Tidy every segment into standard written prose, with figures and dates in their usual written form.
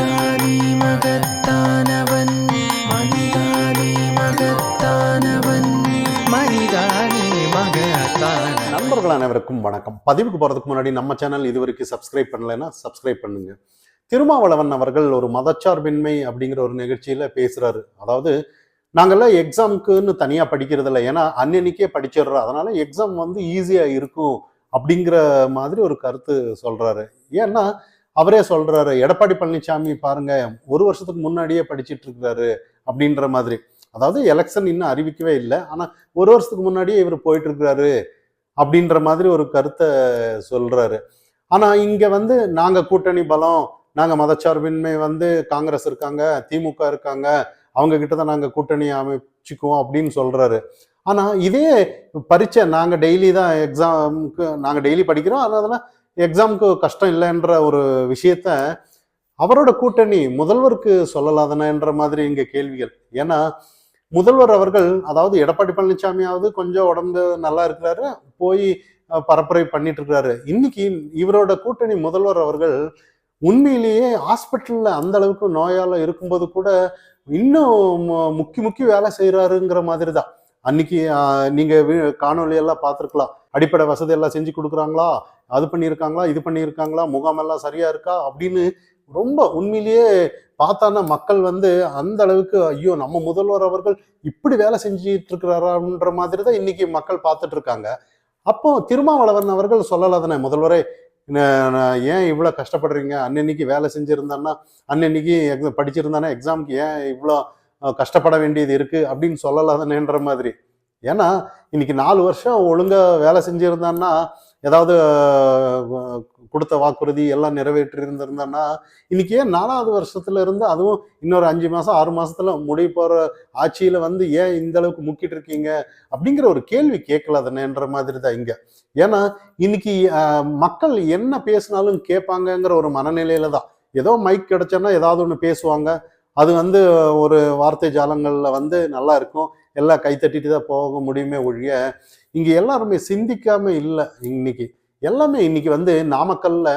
மனிதானே மகத்தானவன், மனிதானே மகத்தானவன், மனிதானே மகத்தான. நண்பர்கள் அனைவருக்கும் வணக்கம். பதிவுக்கு போறதுக்கு முன்னாடி நம்ம சேனல் இதுவரைக்கும் சப்ஸ்கிரைப் பண்ணலைன்னா சப்ஸ்கிரைப் பண்ணுங்க. திருமாவளவன் அவர்கள் ஒரு மதச்சார்பின்மை அப்படிங்கிற ஒரு நிகழ்ச்சியில பேசுறாரு. அதாவது நாங்கெல்லாம் எக்ஸாமுக்குன்னு தனியா படிக்கிறது இல்லை, ஏன்னா அன்னன்னைக்கே படிச்சிடுறோம், அதனால எக்ஸாம் வந்து ஈஸியா இருக்கும் அப்படிங்கிற மாதிரி ஒரு கருத்து சொல்றாரு. ஏன்னா அவரே சொல்றாரு, எடப்பாடி பழனிசாமி பாருங்க ஒரு வருஷத்துக்கு முன்னாடியே படிச்சிட்டு இருக்கிறாரு அப்படின்ற மாதிரி. அதாவது எலெக்ஷன் இன்னும் அறிவிக்கவே இல்லை, ஆனா ஒரு வருஷத்துக்கு முன்னாடியே இவர் போயிட்டு இருக்கிறாரு அப்படின்ற மாதிரி ஒரு கருத்தை சொல்றாரு. ஆனா இங்க வந்து நாங்க கூட்டணி பலம், நாங்க மதச்சார்பின்மை, வந்து காங்கிரஸ் இருக்காங்க, திமுக இருக்காங்க, அவங்க கிட்டதான் நாங்க கூட்டணி அமைச்சுக்குவோம் அப்படின்னு சொல்றாரு. ஆனா இதே பரீட்சை நாங்க டெய்லி தான் எக்ஸாமுக்கு, நாங்க டெய்லி படிக்கிறோம், அதனால எக்ஸாமுக்கு கஷ்டம் இல்லைன்ற ஒரு விஷயத்த அவரோட கூட்டணி முதல்வருக்கு சொல்லலாதனன்ற மாதிரி இங்க கேள்விகள். ஏன்னா முதல்வர் அவர்கள், அதாவது எடப்பாடி பழனிசாமியாவது கொஞ்சம் உடம்பு நல்லா இருக்கிறாரு, போய் பரப்புரை பண்ணிட்டு இருக்கிறாரு. இன்னைக்கு இவரோட கூட்டணி முதல்வர் அவர்கள் உண்மையிலேயே ஹாஸ்பிட்டல்ல அந்த அளவுக்கு நோயால இருக்கும்போது கூட இன்னும் முக்கி வேலை செய்யறாருங்கிற மாதிரி தான். அன்னைக்கு நீங்க காணொலி எல்லாம் பார்த்துருக்கலாம். அடிப்படை வசதி எல்லாம் செஞ்சு கொடுக்குறாங்களா, அது பண்ணியிருக்காங்களா, இது பண்ணியிருக்காங்களா, முகாம் எல்லாம் சரியா இருக்கா அப்படின்னு ரொம்ப உண்மையிலேயே பார்த்தானா மக்கள் வந்து அந்த அளவுக்கு ஐயோ நம்ம முதல்வர் அவர்கள் இப்படி வேலை செஞ்சுட்டு இருக்கிறாரான்ற மாதிரி தான் இன்னைக்கு மக்கள் பார்த்துட்டு இருக்காங்க. அப்போ திருமாவளவன் அவர்கள் சொல்லலாதானே, முதல்வரே ஏன் இவ்வளோ கஷ்டப்படுறீங்க, அன்னன்னைக்கு வேலை செஞ்சிருந்தான்னா, அன்னன்னைக்கு படிச்சிருந்தானா எக்ஸாமுக்கு ஏன் இவ்வளோ கஷ்டப்பட வேண்டியது இருக்கு அப்படின்னு சொல்லலாதானேன்ற மாதிரி. ஏன்னா இன்னைக்கு 4 வருஷம் ஒழுங்கா வேலை செஞ்சிருந்தான்னா, ஏதாவது கொடுத்த வாக்குறுதி எல்லாம் நிறைவேற்றி இருந்திருந்தான்னா, இன்னைக்கு ஏன் 4வது வருஷத்துல இருந்து, அதுவும் இன்னொரு 5 மாசம் 6 மாசத்துல முடிய போற ஆட்சியில வந்து ஏன் இந்த அளவுக்கு முக்கிட்டு இருக்கீங்க அப்படிங்கிற ஒரு கேள்வி கேட்கலாதானேன்ற மாதிரி தான் இங்க. ஏன்னா இன்னைக்கு மக்கள் என்ன பேசினாலும் கேட்பாங்கங்கிற ஒரு மனநிலையில தான். ஏதோ மைக் கிடைச்சோன்னா ஏதாவது ஒன்று பேசுவாங்க, அது வந்து ஒரு வார்த்தை ஜாலங்கள்ல வந்து நல்லா இருக்கும், எல்லாம் கைத்தட்டிட்டு தான் போக முடியுமே ஒழிய இங்க எல்லாருமே சிந்திக்காம இல்லை. இன்னைக்கு எல்லாமே இன்னைக்கு வந்து நாமக்கல்ல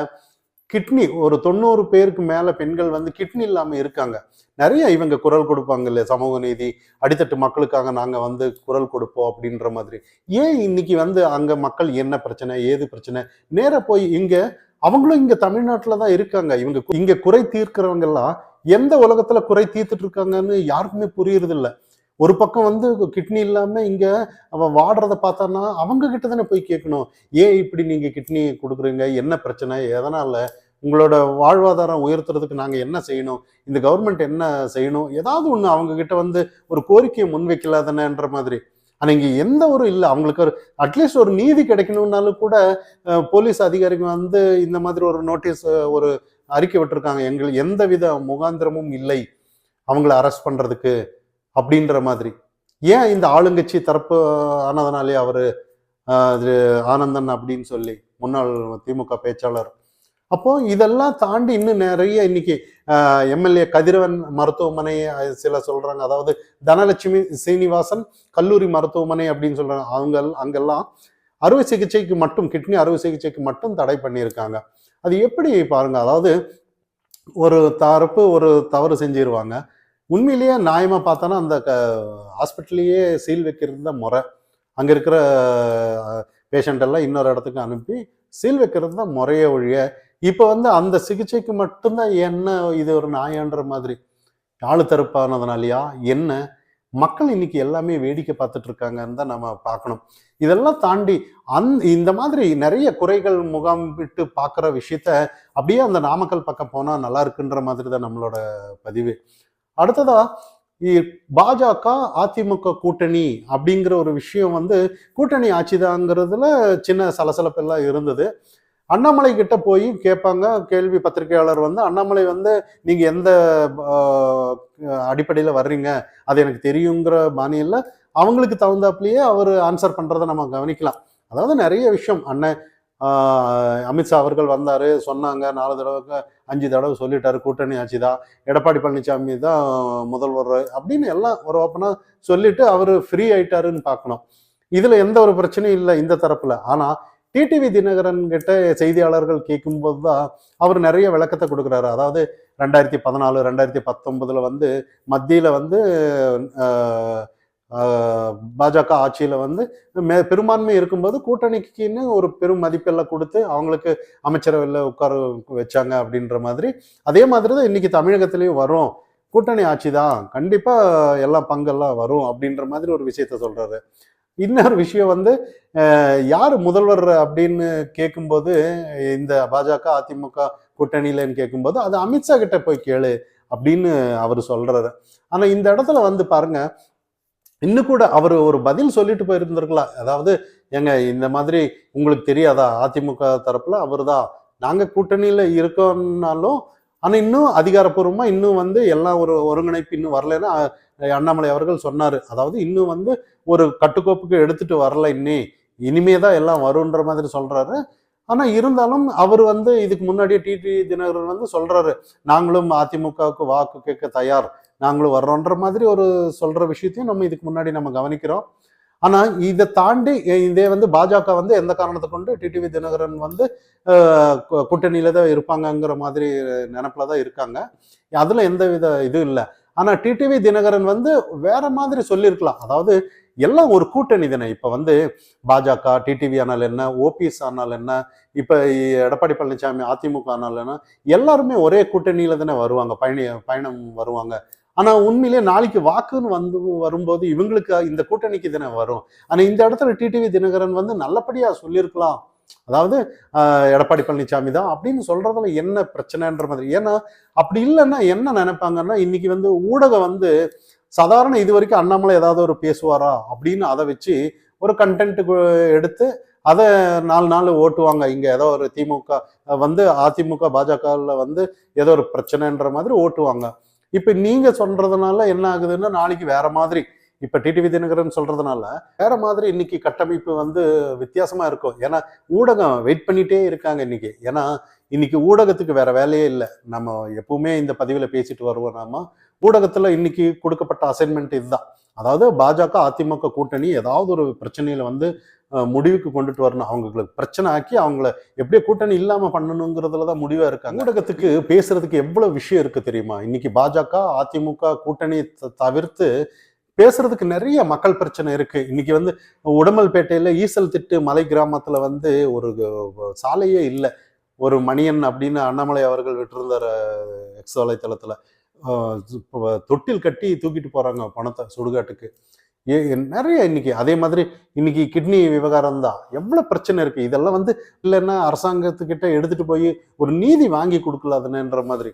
கிட்னி ஒரு 90 பேருக்கு மேல பெண்கள் வந்து கிட்னி இல்லாம இருக்காங்க. நிறைய இவங்க குரல் கொடுப்பாங்க இல்லையா, சமூக நீதி, அடித்தட்டு மக்களுக்காக நாங்க வந்து குரல் கொடுப்போம் அப்படின்ற மாதிரி. ஏன் இன்னைக்கு வந்து அங்க மக்கள் என்ன பிரச்சனை ஏது பிரச்சனை நேர போய் இங்க, அவங்களும் இங்க தமிழ்நாட்டுல தான் இருக்காங்க. இவங்க இங்க குறை தீர்க்கிறவங்க எல்லாம் எந்த உலகத்துல குறை தீர்த்துட்டு இருக்காங்கன்னு யாருக்குமே புரியுறது இல்லை. ஒரு பக்கம் வந்து கிட்னி இல்லாம இங்க அவன் வாடுறத பார்த்தான்னா அவங்க கிட்ட தானே போய் கேட்கணும், ஏன் இப்படி நீங்க கிட்னி கொடுக்குறீங்க, என்ன பிரச்சனை, எதனால, உங்களோட வாழ்வாதாரம் உயர்த்துறதுக்கு நாங்க என்ன செய்யணும், இந்த கவர்மெண்ட் என்ன செய்யணும், ஏதாவது ஒண்ணு அவங்க கிட்ட வந்து ஒரு கோரிக்கையை முன்வைக்கலாதானேன்ற மாதிரி. ஆனா இங்க எந்த ஒரு இல்லை, அவங்களுக்கு ஒரு அட்லீஸ்ட் ஒரு நீதி கிடைக்கணும்னாலும் கூட போலீஸ் அதிகாரிகள் வந்து இந்த மாதிரி ஒரு நோட்டீஸ், ஒரு அறிக்கை விட்டுருக்காங்க, எங்களுக்கு எந்த வித முகாந்திரமும் இல்லை அவங்கள அரெஸ்ட் பண்றதுக்கு அப்படின்ற மாதிரி. ஏன் இந்த ஆளுங்கட்சி தரப்பு ஆனதுனாலே அவரு ஆனந்தன் அப்படின்னு சொல்லி முன்னாள் திமுக பேச்சாளர். அப்போ இதெல்லாம் தாண்டி இன்னும் நிறைய இன்னைக்கு எம்எல்ஏ கதிரவன் மருத்துவமனை சில சொல்றாங்க, அதாவது தனலட்சுமி சீனிவாசன் கல்லூரி மருத்துவமனை அப்படின்னு சொல்றாங்க, அங்கெல்லாம் அறுவை சிகிச்சைக்கு மட்டும், கிட்னி அறுவை சிகிச்சைக்கு மட்டும் தடை பண்ணியிருக்காங்க. அது எப்படி பாருங்க, அதாவது ஒரு தரப்பு ஒரு தவறு செஞ்சிருவாங்க, உண்மையிலேயே நியாயமா பார்த்தோன்னா அந்த ஹாஸ்பிட்டல்லையே சீல் வைக்கிறது தான் முறை. அங்க இருக்கிற பேஷண்ட் எல்லாம் இன்னொரு இடத்துக்கு அனுப்பி சீல் வைக்கிறது தான் முறையே ஒழிய, இப்போ வந்து அந்த சிகிச்சைக்கு மட்டும்தான் என்ன இது ஒரு நியாயன்ற மாதிரி. ஆளு தரப்பானதுனாலயா என்ன, மக்கள் இன்னைக்கு எல்லாமே வேடிக்கை பார்த்துட்டு இருக்காங்கன்னு தான் நம்ம பார்க்கணும். இதெல்லாம் தாண்டி இந்த மாதிரி நிறைய குறைகள் முகாம் விட்டு பார்க்குற விஷயத்த அப்படியே அந்த நாமக்கல் பக்கம் போனா நல்லா இருக்குன்ற மாதிரி தான் நம்மளோட பதிவு. அடுத்ததா பாஜக அதிமுக கூட்டணி அப்படிங்கிற ஒரு விஷயம் வந்து கூட்டணி ஆட்சிதாங்கிறதுல சின்ன சலசலப்பெல்லாம் இருந்தது. அண்ணாமலை கிட்ட போய் கேட்பாங்க கேள்வி, பத்திரிகையாளர் வந்து அண்ணாமலை வந்து நீங்க எந்த அடிப்படையில வர்றீங்க அது எனக்கு தெரியுங்கிற பாணியில அவங்களுக்கு தகுந்தாப்புலயே அவர் ஆன்சர் பண்றதை நம்ம கவனிக்கலாம். அதாவது நிறைய விஷயம் அண்ணன் அமித்ஷா அவர்கள் வந்தாரு, சொன்னாங்க, 4 தடவை 5 தடவை சொல்லிட்டாரு கூட்டணி ஆட்சி தான், எடப்பாடி பழனிசாமி தான் முதல்வர் அப்படின்னு எல்லாம் ஒரு ஓப்பனா சொல்லிட்டு அவர் ஃப்ரீ ஆயிட்டாருன்னு பார்க்கணும். இதுல எந்த ஒரு பிரச்சனையும் இல்லை இந்த தரப்புல. ஆனா டிடிவி தினகரன் கிட்ட செய்தியாளர்கள் கேட்கும்போது தான் அவர் நிறைய விளக்கத்தை கொடுக்குறாரு. அதாவது 2014 2019 வந்து மத்தியில வந்து பாஜக ஆட்சியில வந்து பெரும்பான்மை இருக்கும்போது கூட்டணிக்குன்னு ஒரு பெரும் மதிப்பெல்லாம் கொடுத்து அவங்களுக்கு அமைச்சரவையில் உட்கார வச்சாங்க அப்படின்ற மாதிரி. அதே மாதிரி தான் இன்னைக்கு தமிழகத்திலையும் வரும், கூட்டணி ஆட்சி தான், கண்டிப்பா எல்லாம் பங்கெல்லாம் வரும் அப்படின்ற மாதிரி ஒரு விஷயத்த சொல்றாரு. இன்னொரு விஷயம் வந்து யார் முதல்வர் அப்படின்னு கேட்கும்போது, இந்த பாஜக அதிமுக கூட்டணியிலன்னு கேட்கும்போது அது அமித்ஷா கிட்ட போய் கேளு அப்படின்னு அவர் சொல்றாரு. ஆனா இந்த இடத்துல வந்து பாருங்க, இன்னும் கூட அவர் ஒரு பதில் சொல்லிட்டு போயிருந்திருக்கலாம். அதாவது, ஏங்க இந்த மாதிரி உங்களுக்கு தெரியாதா, அதிமுக தரப்புல அவர் தான், நாங்க கூட்டணியில இருக்கோம்னாலும் ஆனா இன்னும் அதிகாரப்பூர்வமா இன்னும் வந்து எல்லாம் ஒரு ஒருங்கிணைப்பு இன்னும் வரலைன்னா அண்ணாமலை அவர்கள் சொன்னாரு. அதாவது இன்னும் வந்து ஒரு கட்டுக்கோப்புக்கு எடுத்துட்டு வரல, இனிமே தான் எல்லாம் வரும்ன்ற மாதிரி சொல்றாரு. ஆனா இருந்தாலும் அவர் வந்து இதுக்கு முன்னாடியே டிடி தினகரன் வந்து சொல்றாரு, நாங்களும் அதிமுகவுக்கு வாக்கு கேட்க தயார், நாங்களும் வர்றோன்ற மாதிரி ஒரு சொல்ற விஷயத்தையும் நம்ம இதுக்கு முன்னாடி நம்ம கவனிக்கிறோம். ஆனா இதை தாண்டி இதே வந்து பாஜக வந்து எந்த காரணத்தை கொண்டு டிடிவி தினகரன் வந்து கூட்டணியில தான் இருப்பாங்கங்கிற மாதிரி நினைப்புல தான் இருக்காங்க. அதுல எந்த வித இது இல்லை. ஆனா டிடிவி தினகரன் வந்து வேற மாதிரி சொல்லியிருக்கலாம். அதாவது எல்லாம் ஒரு கூட்டணி தானே. இப்ப வந்து பாஜக டிடிவி ஆனால் என்ன, ஓபிஎஸ் ஆனால் என்ன, இப்ப எடப்பாடி பழனிசாமி அதிமுக ஆனால் என்ன, எல்லாருமே ஒரே கூட்டணியில தானே வருவாங்க, பயணம் வருவாங்க. ஆனா உண்மையிலேயே நாளைக்கு வாக்குன்னு வந்து வரும்போது இவங்களுக்கு இந்த கூட்டணிக்கு தானே வரும். ஆனா இந்த இடத்துல டிடிவி தினகரன் வந்து நல்லபடியா சொல்லியிருக்கலாம். அதாவது எடப்பாடி பழனிசாமி தான் அப்படின்னு சொல்றதுல என்ன பிரச்சனைன்ற மாதிரி. ஏன்னா அப்படி இல்லைன்னா என்ன நினைப்பாங்கன்னா, இன்னைக்கு வந்து ஊடகம் வந்து சாதாரண இது வரைக்கும் அண்ணாமலை ஏதாவது ஒரு பேசுவாரா அப்படின்னு அதை வச்சு ஒரு கண்டென்ட் எடுத்து அதை 4 நாள் ஓட்டுவாங்க. இங்க ஏதோ ஒரு திமுக வந்து அதிமுக பாஜகவில் வந்து ஏதோ ஒரு பிரச்சனைன்ற மாதிரி ஓட்டுவாங்க. இப்ப நீங்க சொல்றதுனால என்ன ஆகுதுன்னா, நாளைக்கு வேற மாதிரி, இப்ப டிடிவி தினகரன் சொல்றதுனால வேற மாதிரி இன்னைக்கு கட்டமைப்பு வந்து வித்தியாசமா இருக்கும். ஏன்னா ஊடகம் வெயிட் பண்ணிட்டே இருக்காங்க இன்னைக்கு. ஏன்னா இன்னைக்கு ஊடகத்துக்கு வேற வேலையே இல்லை. நம்ம எப்பவுமே இந்த பதிவுல பேசிட்டு வருவோம். நாம ஊடகத்துல இன்னைக்கு கொடுக்கப்பட்ட அசைன்மெண்ட் இதுதான். அதாவது பாஜக அதிமுக கூட்டணி ஏதாவது ஒரு பிரச்சனையில வந்து முடிவுக்கு கொண்டுட்டு வரணும், அவங்களுக்கு பிரச்சனை ஆக்கி அவங்கள எப்படியே கூட்டணி இல்லாம பண்ணணுங்கிறதுலதான் முடிவா இருக்காங்க. ஊடகத்துக்கு பேசுறதுக்கு எவ்வளவு விஷயம் இருக்கு தெரியுமா? இன்னைக்கு பாஜக அதிமுக கூட்டணி தவிர்த்து பேசுறதுக்கு நிறைய மக்கள் பிரச்சனை இருக்கு. இன்னைக்கு வந்து உடமல்பேட்டையில ஈசல் திட்டு மலை கிராமத்துல வந்து ஒரு சாலையே இல்லை. ஒரு மணியன் அப்படின்னு அண்ணாமலை அவர்கள் விட்டிருந்தார் எக்ஸ் வலைத்தளத்துல. தொட்டில் கட்டி தூக்கிட்டு போறாங்க பணத்தை சுடுகாட்டுக்கு. நிறைய இன்னைக்கு அதே மாதிரி இன்னைக்கு கிட்னி விவகாரம் தான், எவ்வளவு பிரச்சனை இருக்கு. இதெல்லாம் வந்து இல்லைன்னா அரசாங்கத்துக்கிட்ட எடுத்துட்டு போய் ஒரு நீதி வாங்கி கொடுக்கலாதுன்ற மாதிரி.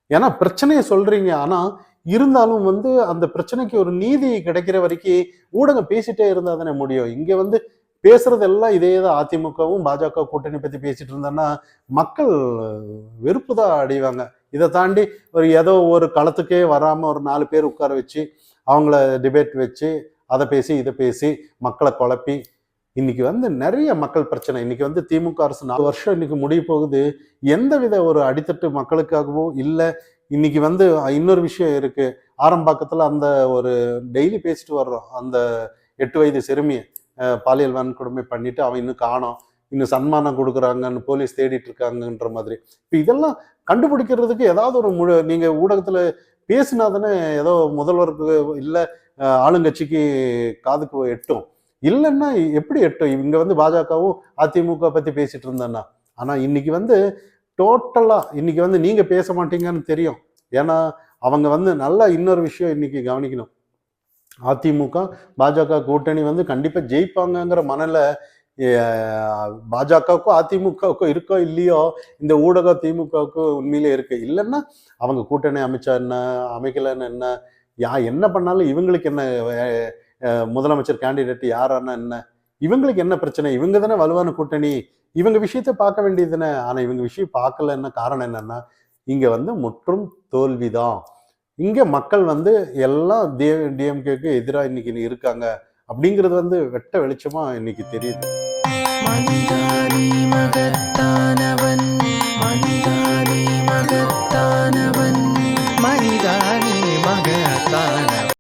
ஏன்னா பிரச்சனையை சொல்றீங்க, ஆனா இருந்தாலும் வந்து அந்த பிரச்சனைக்கு ஒரு நீதி கிடைக்கிற வரைக்கும் ஊடகம் பேசிட்டே இருந்தா தானே முடியும். இங்க வந்து பேசுறது எல்லாம் இதேதான், அதிமுகவும் பாஜக கூட்டணி பத்தி பேசிட்டு இருந்தோம்னா மக்கள் வெறுப்பு தான் அடைவாங்க. இதை தாண்டி ஒரு ஏதோ ஒரு களத்துக்கே வராம ஒரு 4 பேர் உட்கார வச்சு அவங்கள டிபேட் வச்சு அதை பேசி இதை பேசி மக்களை குழப்பி இன்னைக்கு வந்து நிறைய மக்கள் பிரச்சனை. இன்னைக்கு வந்து திமுக அரசு 4 வருஷம் இன்னைக்கு முடிய போகுது. எந்தவித ஒரு அடித்தட்டு மக்களுக்காகவும் இல்லை. இன்னைக்கு வந்து இன்னொரு விஷயம் இருக்கு. ஆரம்பாக்கத்துல அந்த ஒரு டெய்லி பேசிட்டு வர்றோம், அந்த 8 வயது சிறுமியை பாலியல் வன்கொடுமை பண்ணிட்டு அவன் இன்னும் காணோம், இன்னும் சன்மானம் கொடுக்குறாங்கன்னு போலீஸ் தேடிட்டு இருக்காங்கன்ற மாதிரி. இப்போ இதெல்லாம் கண்டுபிடிக்கிறதுக்கு ஏதாவது ஒரு நீங்க ஊடகத்துல பேசினா தானே ஏதோ முதல்வருக்கு இல்லை ஆளுங்கட்சிக்கு காதுக்கு எட்டும். இல்லைன்னா எப்படி எட்டும்? இங்க வந்து பாஜகவும் அதிமுக பத்தி பேசிட்டு இருந்தான்னா. ஆனா இன்னைக்கு வந்து டோட்டலா இன்னைக்கு வந்து நீங்க பேச மாட்டீங்கன்னு தெரியும். ஏன்னா அவங்க வந்து நல்லா இன்னொரு விஷயம் இன்னைக்கு கவனிக்கணும். அதிமுக பாஜக கூட்டணி வந்து கண்டிப்பா ஜெயிப்பாங்கங்கிற மனநில பாஜகவுக்கும் அதிமுகவுக்கும் இருக்கோ இல்லையோ, இந்த ஊடகம் திமுகவுக்கு உண்மையிலே இருக்கு. இல்லைன்னா அவங்க கூட்டணி அமைச்சா என்ன, அமைக்கலன்னு என்ன, என்ன பண்ணாலும் இவங்களுக்கு என்ன, முதலமைச்சர் கேண்டிடேட் யாரானா என்ன, இவங்களுக்கு என்ன பிரச்சனை? இவங்க தானே வலுவான கூட்டணி, இவங்க விஷயத்த பார்க்க வேண்டியது தானே. ஆனா இவங்க விஷயம் பார்க்கலன்னா காரணம் என்னன்னா, இங்க வந்து முற்றும் தோல்விதான். இங்க மக்கள் வந்து எல்லாம் டிஎம்கேக்கு எதிராக இன்னைக்கு இருக்காங்க அப்படிங்கிறது வந்து வெட்ட வெளிச்சமா இன்னைக்கு தெரியுது. மனிதானி மகத்தானவன் மனிதா